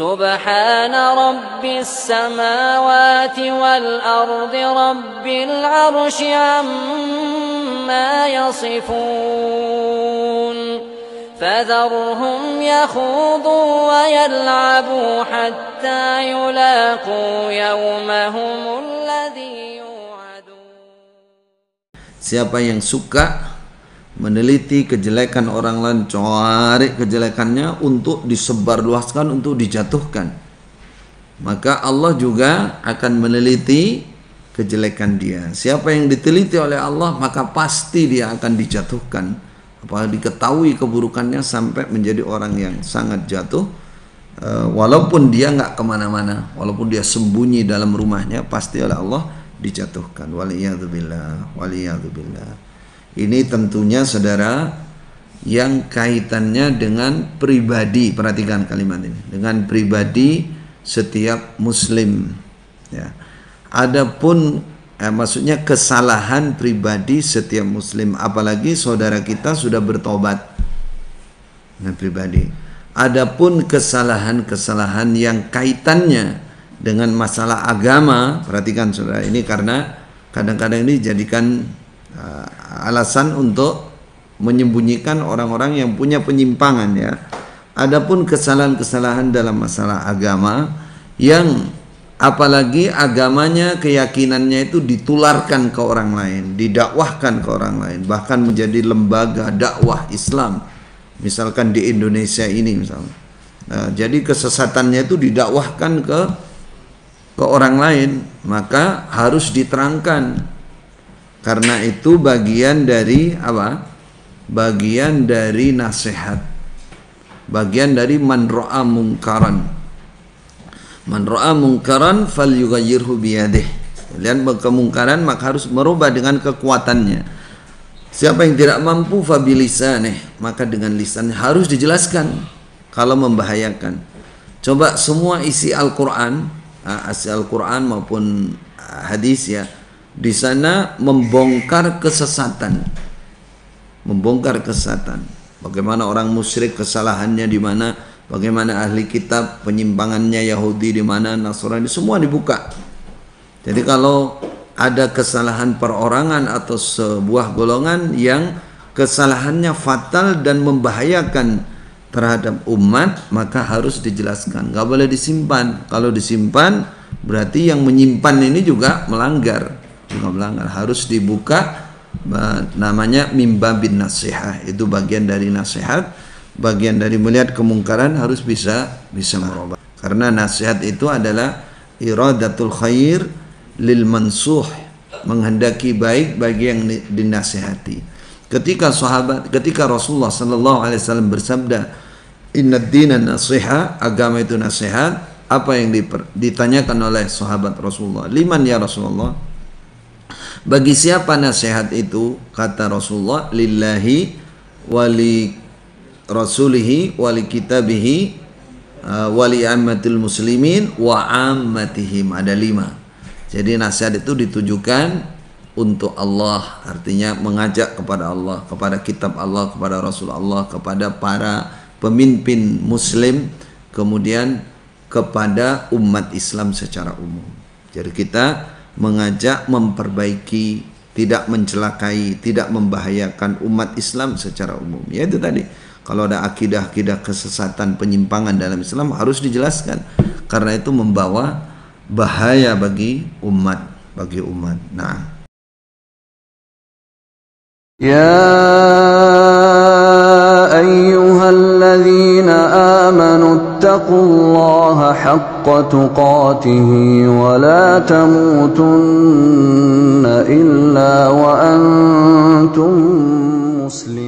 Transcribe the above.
سبحان رب السماوات والأرض رب العرش عما يصفون فذرهم يخوضوا ويلعبوا حتى يلاقوا يومهم الذي يوعدون. Siapa yang suka meneliti kejelekan orang lain, cari kejelekannya untuk disebarluaskan, untuk dijatuhkan, maka Allah juga akan meneliti kejelekan dia. Siapa yang diteliti oleh Allah, maka pasti dia akan dijatuhkan. Apalagi diketahui keburukannya sampai menjadi orang yang sangat jatuh, walaupun dia nggak kemana-mana, walaupun dia sembunyi dalam rumahnya, pasti oleh Allah dijatuhkan. Waliyadzubillah, waliyadzubillah. Ini tentunya saudara yang kaitannya dengan pribadi. Perhatikan kalimat ini, dengan pribadi setiap muslim, ya. Adapun maksudnya kesalahan pribadi setiap muslim, apalagi saudara kita sudah bertobat dengan pribadi. Adapun kesalahan-kesalahan yang kaitannya dengan masalah agama, perhatikan saudara ini, karena kadang-kadang ini dijadikan alasan untuk menyembunyikan orang-orang yang punya penyimpangan, ya. Adapun kesalahan-kesalahan dalam masalah agama yang apalagi agamanya, keyakinannya itu ditularkan ke orang lain, didakwahkan ke orang lain, bahkan menjadi lembaga dakwah Islam. Misalkan di Indonesia ini misalnya. Nah, jadi kesesatannya itu didakwahkan ke orang lain, maka harus diterangkan. Karena itu bagian dari apa? Bagian dari nasihat. Bagian dari man ra'a mungkaran. Man ra'a mungkaran falyughayyirhu biyadihi. Lihat kemungkaran maka harus merubah dengan kekuatannya. Siapa yang tidak mampu fabilisanih, maka dengan lisannya harus dijelaskan kalau membahayakan. Coba semua isi Al-Qur'an, isi Al-Qur'an maupun hadis, ya, di sana membongkar kesesatan. Membongkar kesesatan. Bagaimana orang musyrik kesalahannya di mana, bagaimana ahli kitab penyimpangannya, Yahudi di mana, Nasrani, semua dibuka. Jadi kalau ada kesalahan perorangan atau sebuah golongan yang kesalahannya fatal dan membahayakan terhadap umat, maka harus dijelaskan. Gak boleh disimpan. Kalau disimpan berarti yang menyimpan ini juga melanggar. Harus dibuka, namanya mimbabin nasihah. Itu bagian dari nasihat. Bagian dari melihat kemungkaran harus bisa merubah. Karena nasihat itu adalah iradatul khair lil mansuh, menghendaki baik bagi yang dinasihati. Ketika Rasulullah sallallahu alaihi wasallam bersabda, "Innad dina nasiha," agama itu nasihat, apa yang ditanyakan oleh sahabat Rasulullah, "Liman ya Rasulullah?" Bagi siapa nasihat itu? Kata Rasulullah, "Lillahi wali rasulihi wali kitabihi wali ammatil muslimin wa ammatihim." Ada 5. Jadi nasihat itu ditujukan untuk Allah, artinya mengajak kepada Allah, kepada kitab Allah, kepada Rasul Allah, kepada para pemimpin muslim, kemudian kepada umat Islam secara umum. Jadi kita mengajak memperbaiki, tidak mencelakai, tidak membahayakan umat Islam secara umum. Ya itu tadi. Kalau ada akidah-akidah kesesatan, penyimpangan dalam Islam harus dijelaskan, karena itu membawa bahaya bagi umat, Nah. Ya ayyuhalladzina amanu ittaqullaha haqqa tuqatih wa la tamutunna illa wa antum muslimun.